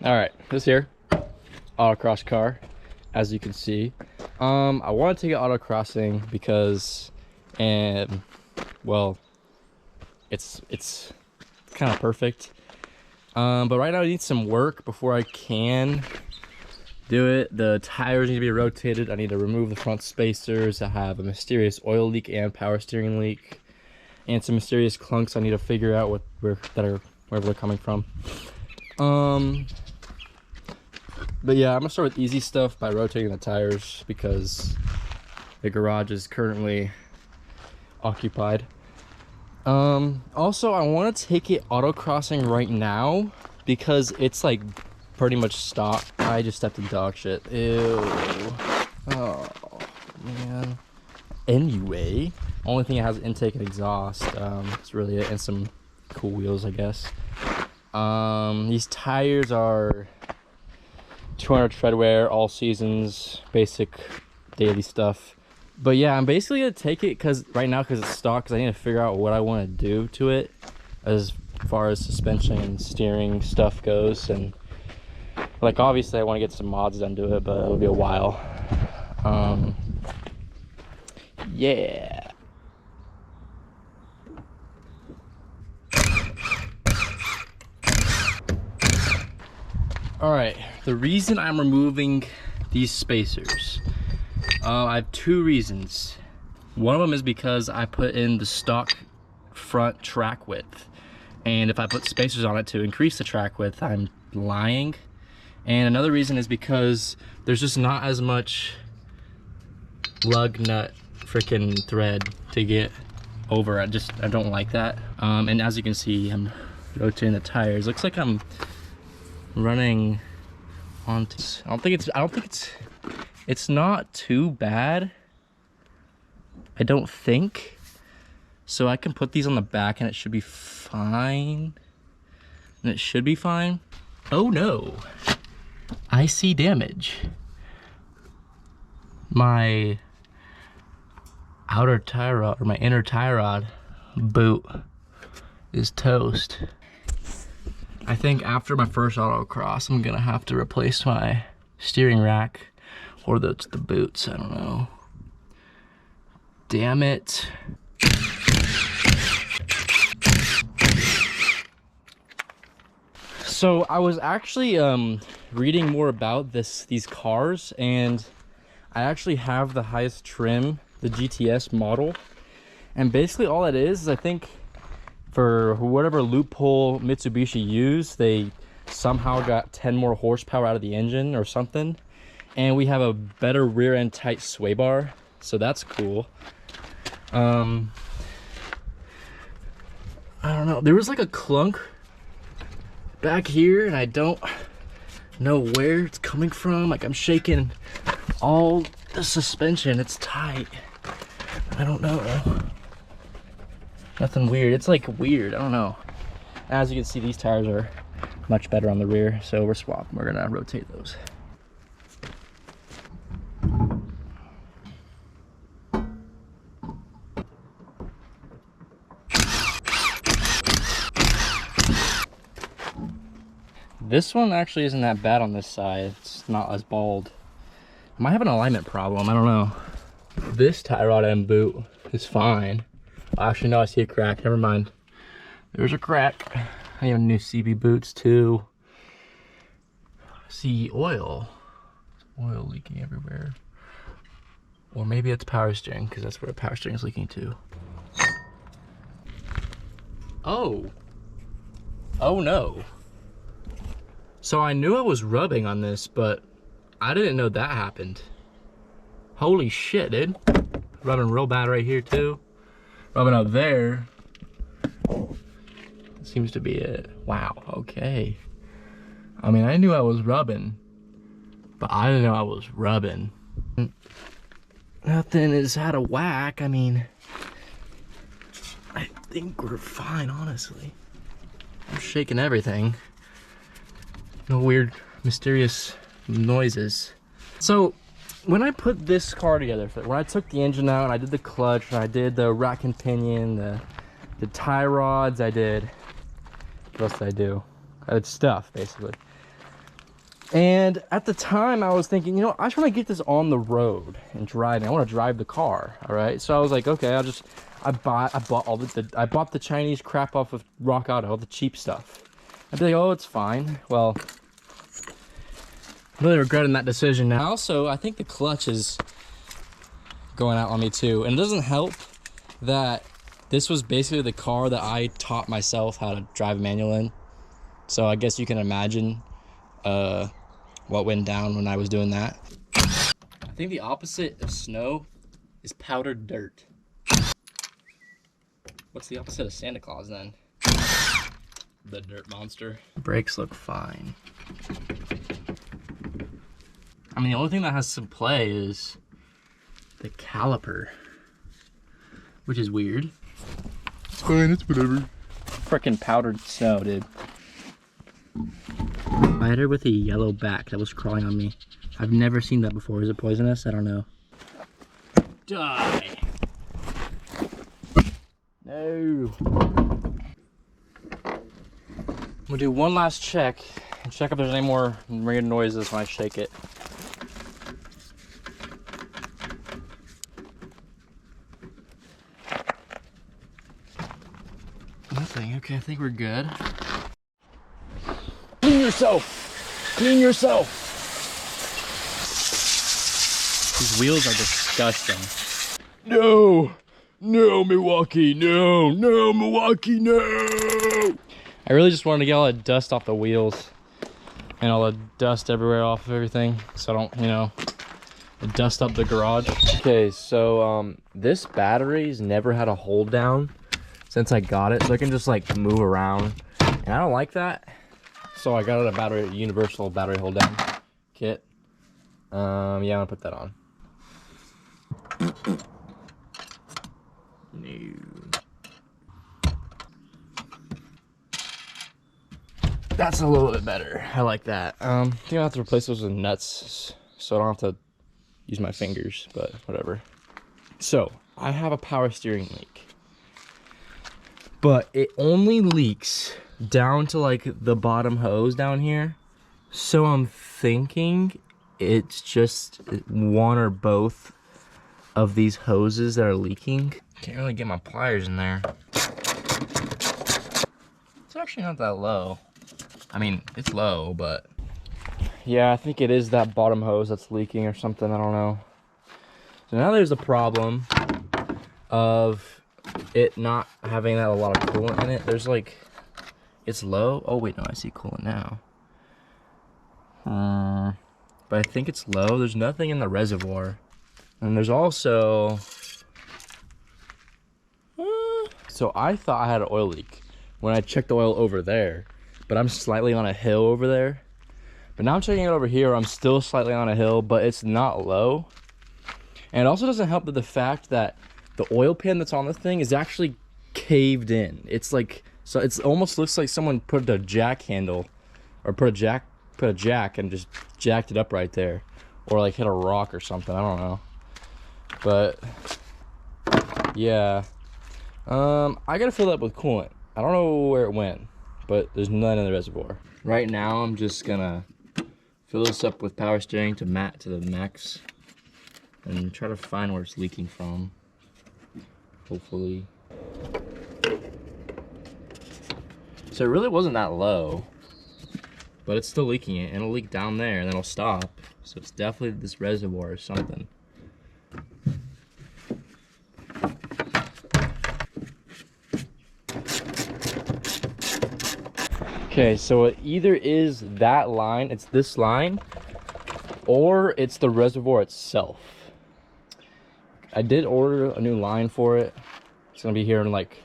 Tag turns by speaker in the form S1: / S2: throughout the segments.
S1: All right, this here AutoCross car, as you can see. I want to take it autocrossing because, well, it's kind of perfect. But right now I need some work before I can do it. The tires need to be rotated. I need to remove the front spacers. I have a mysterious oil leak and power steering leak, and some mysterious clunks I need to figure out wherever they're coming from. But yeah, I'm gonna start with easy stuff by rotating the tires because the garage is currently occupied. Also, I want to take it autocrossing right now because it's like pretty much stock. I just stepped in dog shit. Ew. Oh man. Anyway, only thing it has is intake and exhaust. That's really it, and some cool wheels, I guess. These tires are 200 tread wear, all seasons, basic daily stuff. But yeah, I'm basically gonna take it because it's stock, because I need to figure out what I want to do to it as far as suspension and steering stuff goes. And like obviously I want to get some mods done to it, but it'll be a while. Yeah. All right, the reason I'm removing these spacers, I have two reasons. One of them is because I put in the stock front track width, and if I put spacers on it to increase the track width, I'm lying. And another reason is because there's just not as much lug nut freaking thread to get over. I don't like that. And as you can see, I'm rotating the tires. Looks like I'm running onto, I don't think it's not too bad, I don't think. So I can put these on the back and it should be fine. Oh no, I see damage. My outer tie rod, or my inner tie rod boot is toast. I think after my first autocross, I'm gonna have to replace my steering rack, or the boots, I don't know. Damn it. So I was actually reading more about these cars, and I actually have the highest trim, the GTS model. And basically all it is I think, for whatever loophole Mitsubishi used, they somehow got 10 more horsepower out of the engine or something. And we have a better rear end tight sway bar, so that's cool. I don't know, there was like a clunk back here and I don't know where it's coming from. Like I'm shaking all the suspension, it's tight. I don't know. Nothing weird. It's like weird. I don't know. As you can see, these tires are much better on the rear, so we're swapping. We're gonna rotate those. This one actually isn't that bad on this side. It's not as bald. I might have an alignment problem. I don't know. This tie rod and boot is fine. Actually, no, I see a crack. Never mind. There's a crack. I have new CB boots too. See oil. Oil leaking everywhere. Or maybe it's power steering, because that's where the power steering is leaking too. Oh. Oh no. So I knew I was rubbing on this, but I didn't know that happened. Holy shit, dude. Rubbing real bad right here too. Rubbing up there. Seems to be it. Wow, okay. I mean, I knew I was rubbing, but I didn't know I was rubbing. Nothing is out of whack. I mean, I think we're fine, honestly. I'm shaking everything. No weird, mysterious noises. So, when I put this car together, when I took the engine out and I did the clutch, and I did the rack and pinion, the tie rods, I did, what else did I do? I did stuff, basically. And at the time I was thinking, you know, I just want to get this on the road and drive. I want to drive the car. All right. So I was like, okay, I bought the Chinese crap off of Rock Auto, all the cheap stuff. I'd be like, oh, it's fine. Well, I'm really regretting that decision now. Also, I think the clutch is going out on me too. And it doesn't help that this was basically the car that I taught myself how to drive manual in. So I guess you can imagine what went down when I was doing that. I think the opposite of snow is powdered dirt. What's the opposite of Santa Claus then? The dirt monster. Brakes look fine. I mean, the only thing that has some play is the caliper, which is weird. It's fine, it's whatever. Frickin' powdered snow, dude. Spider with a yellow back that was crawling on me. I've never seen that before. Is it poisonous? I don't know. Die. No. We'll do one last check and check if there's any more weird noises when I shake it. Nothing. Okay, I think we're good. Clean yourself! Clean yourself! These wheels are disgusting. No! No, Milwaukee! No! No, Milwaukee! No! I really just wanted to get all that dust off the wheels. And all the dust everywhere off of everything. So I don't, you know, dust up the garage. Okay, so this battery's never had a hold down since I got it. So I can just like move around. And I don't like that. So I got a universal battery hold down kit. Yeah, I'm gonna put that on. No. That's a little bit better. I like that. I think I'll have to replace those with nuts so I don't have to use my fingers, but whatever. So I have a power steering leak, but it only leaks down to like the bottom hose down here. So I'm thinking it's just one or both of these hoses that are leaking. Can't really get my pliers in there. It's actually not that low. I mean, it's low, but yeah, I think it is that bottom hose that's leaking or something. I don't know. So now there's the problem of it not having that a lot of coolant in it. There's like, it's low. Oh wait, no, I see coolant now. But I think it's low. There's nothing in the reservoir. And there's also, so I thought I had an oil leak when I checked the oil over there, but I'm slightly on a hill over there. But now I'm checking it over here. I'm still slightly on a hill, but it's not low. And it also doesn't help with the fact that the oil pan that's on the thing is actually caved in. It's like, so it almost looks like someone put a jack handle or put a jack and just jacked it up right there, or like hit a rock or something. I don't know. But yeah, I gotta fill it up with coolant. I don't know where it went, but there's none in the reservoir. Right now, I'm just gonna fill this up with power steering to the max, and try to find where it's leaking from. Hopefully. So it really wasn't that low, but it's still leaking it, and it'll leak down there, and then it'll stop. So it's definitely this reservoir or something. Okay, so it either is that line, it's this line, or it's the reservoir itself. I did order a new line for it. It's gonna be here in like,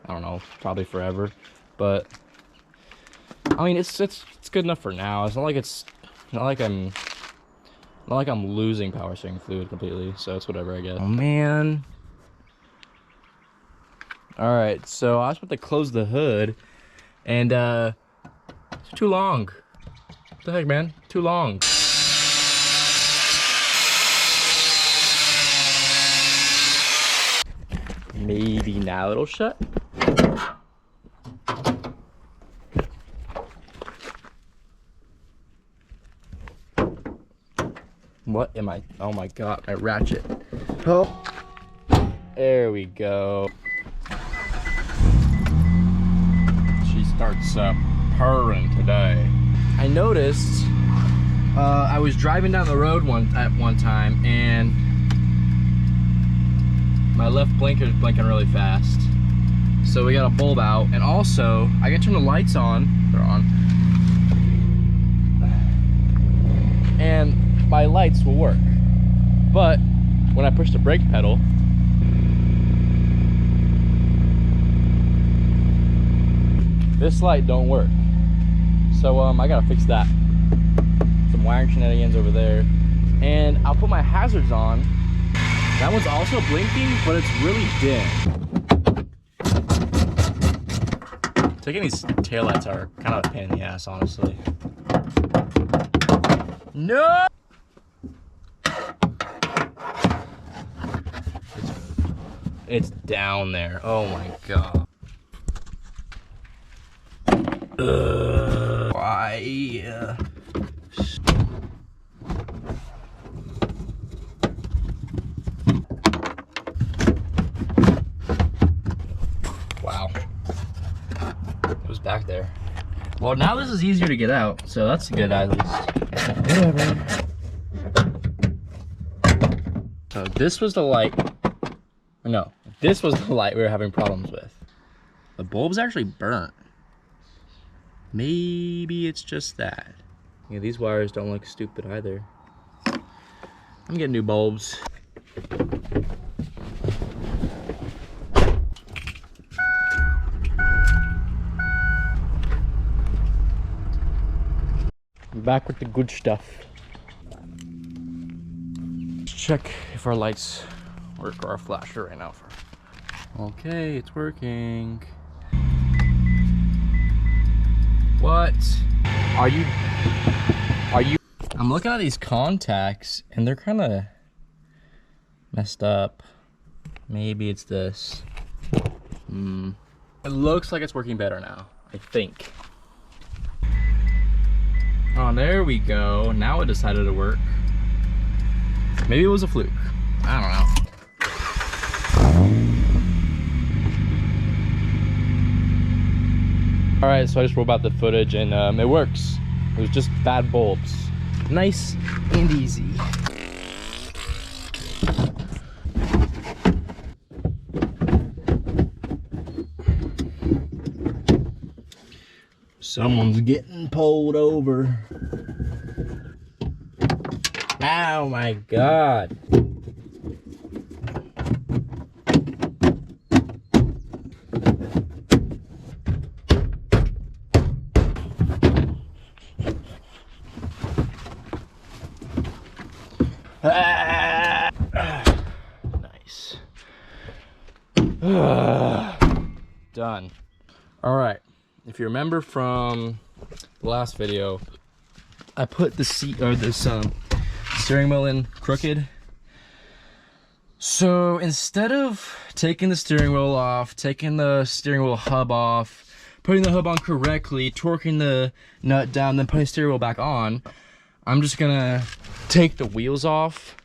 S1: I don't know, probably forever. But I mean, it's good enough for now. It's not like I'm losing power steering fluid completely. So it's whatever, I guess. Oh man. All right, so I was about to close the hood, and it's too long. What the heck, man? Too long. Maybe now it'll shut. What am I? Oh my God, my ratchet. Oh, there we go. She starts purring today. I noticed I was driving down the road at one time and my left blinker is blinking really fast. So we got a bulb out, and also I can turn the lights on. They're on. And my lights will work. But when I push the brake pedal, this light don't work. So I gotta fix that. Some wiring shenanigans over there. And I'll put my hazards on. That one's also blinking, but it's really dim. Taking these taillights are kind of a pain in the ass, honestly. No! It's down there. Oh my God. Why? Wow. It was back there. Well, now this is easier to get out, so that's good at least. Whatever. So this was the light. No, this was the light we were having problems with. The bulb's actually burnt. Maybe it's just that. Yeah, these wires don't look stupid either. I'm getting new bulbs. I'm back with the good stuff. Let's check if our lights work or our flasher right now. Okay, it's working. What? Are you? I'm looking at these contacts and they're kind of messed up. Maybe it's this. It looks like it's working better now, I think. Oh, there we go. Now it decided to work. Maybe it was a fluke. I don't know. All right, so I just rolled out the footage and it works. It was just bad bulbs. Nice and easy. Someone's getting pulled over. Oh my God. Nice. Done. All right. If you remember from the last video, I put the seat or this steering wheel in crooked. So instead of taking the steering wheel off, taking the steering wheel hub off, putting the hub on correctly, torquing the nut down, then putting the steering wheel back on, I'm just gonna take the wheels off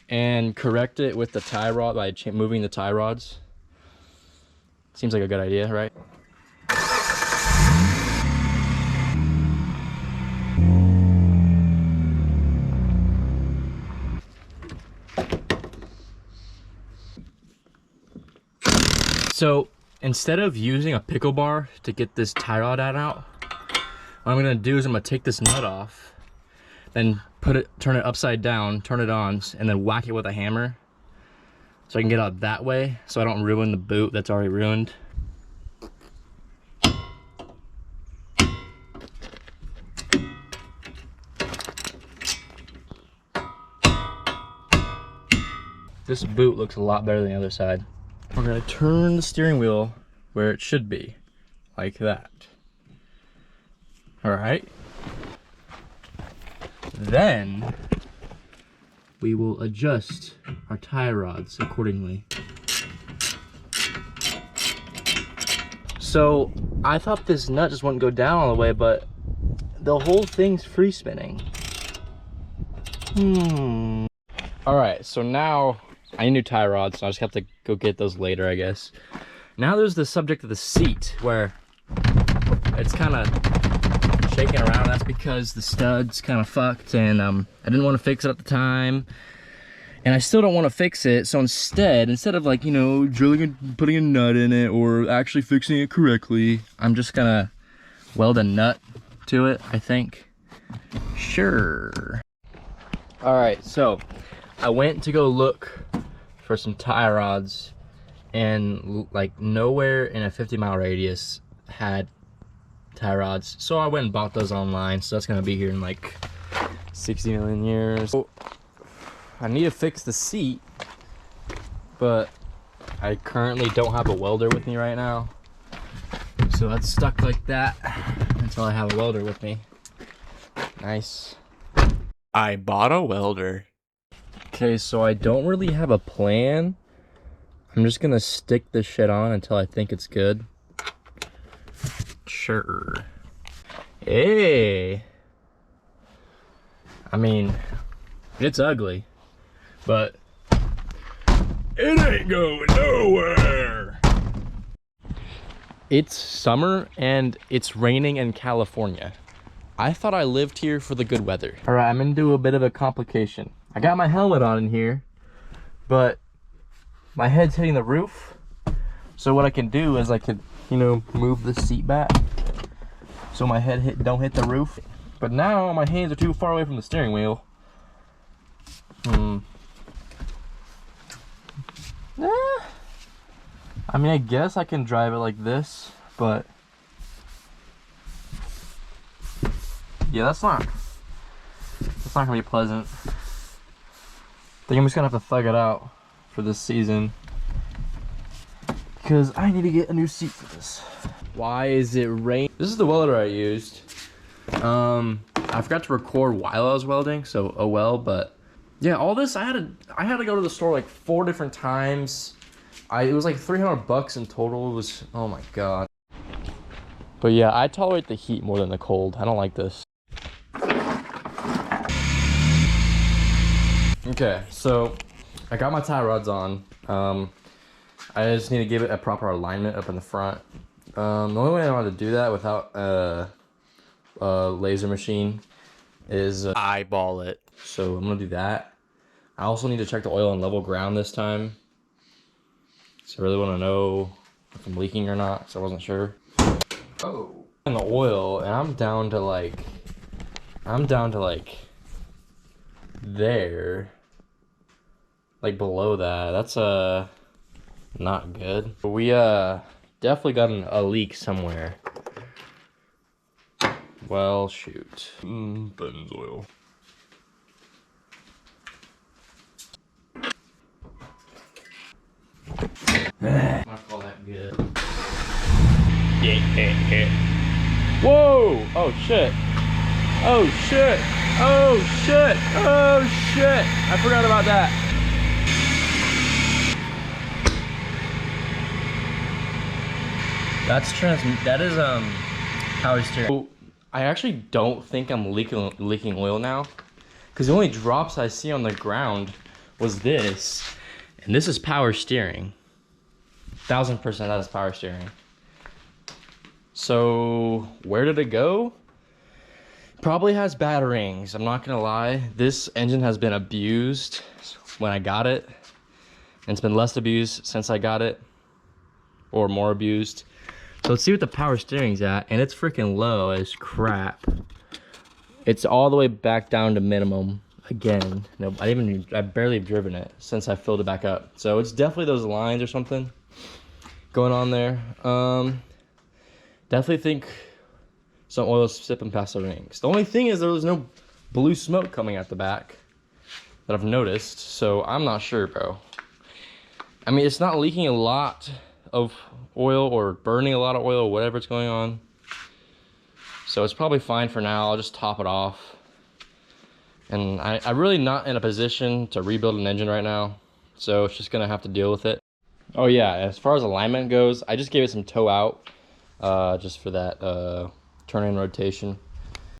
S1: and correct it with the tie rod by moving the tie rods. Seems like a good idea, right? So instead of using a pickle bar to get this tie rod out, what I'm gonna do is I'm gonna take this nut off, then turn it upside down, turn it on, and then whack it with a hammer so I can get out that way so I don't ruin the boot that's already ruined. This boot looks a lot better than the other side. We're gonna turn the steering wheel where it should be, like that. All right. Then we will adjust our tie rods accordingly. So I thought this nut just wouldn't go down all the way, but the whole thing's free spinning. All right, so now I need new tie rods, so I just have to go get those later, I guess. Now there's the subject of the seat, where it's kind of shaking around. That's because the stud's kind of fucked, and I didn't want to fix it at the time. And I still don't want to fix it, so instead of like, you know, drilling and putting a nut in it or actually fixing it correctly, I'm just gonna weld a nut to it, I think. Sure. All right, so I went to go look for some tie rods, and like nowhere in a 50-mile radius had tie rods. So I went and bought those online, so that's gonna be here in like 60 million years. I need to fix the seat, but I currently don't have a welder with me right now. So that's stuck like that until I have a welder with me. Nice.
S2: I bought a welder.
S1: Okay, so I don't really have a plan. I'm just gonna stick this shit on until I think it's good. Sure. Hey. I mean, it's ugly, but it ain't going nowhere. It's summer and it's raining in California. I thought I lived here for the good weather. All right, I'm into a bit of a complication. I got my helmet on in here, but my head's hitting the roof. So what I can do is I could, you know, move the seat back so my head don't hit the roof. But now my hands are too far away from the steering wheel. I mean, I guess I can drive it like this, but yeah, that's not gonna be pleasant. I think I'm just gonna have to thug it out for this season, because I need to get a new seat for this. Why is it rain? This is the welder I used. I forgot to record while I was welding, so oh well. But yeah, all this I had to go to the store like 4 different times. It was like $300 in total. It was, oh my god. But yeah, I tolerate the heat more than the cold. I don't like this. Okay, so I got my tie rods on. I just need to give it a proper alignment up in the front. The only way I know how to do that without a laser machine is
S2: Eyeball it.
S1: so I'm gonna do that. I also need to check the oil on level ground this time. So I really want to know if I'm leaking or not, so I wasn't sure. Oh, and the oil, and I'm down to like there, like below that. That's not good. We definitely got a leak somewhere. Well, shoot. Benzoil. Not all that good. Whoa! Oh shit! Oh shit! Oh shit! Oh shit! I forgot about that. That is power steering. So, I actually don't think I'm leaking oil now, because the only drops I see on the ground was this, and this is power steering. 1000% that is power steering. So where did it go? Probably has bad rings. I'm not gonna lie. This engine has been abused when I got it, and it's been less abused since I got it, or more abused. So let's see what the power steering's at, and it's freaking low as crap. It's all the way back down to minimum again. No, I barely have driven it since I filled it back up. So it's definitely those lines or something going on there. Definitely think some oil is sipping past the rings. The only thing is there was no blue smoke coming out the back that I've noticed, so I'm not sure, bro. I mean, it's not leaking a lot of oil or burning a lot of oil or whatever's going on, so it's probably fine for now. I'll just top it off, and I'm really not in a position to rebuild an engine right now, so it's just gonna have to deal with it. Oh yeah, as far as alignment goes, I just gave it some toe out just for that turn-in rotation.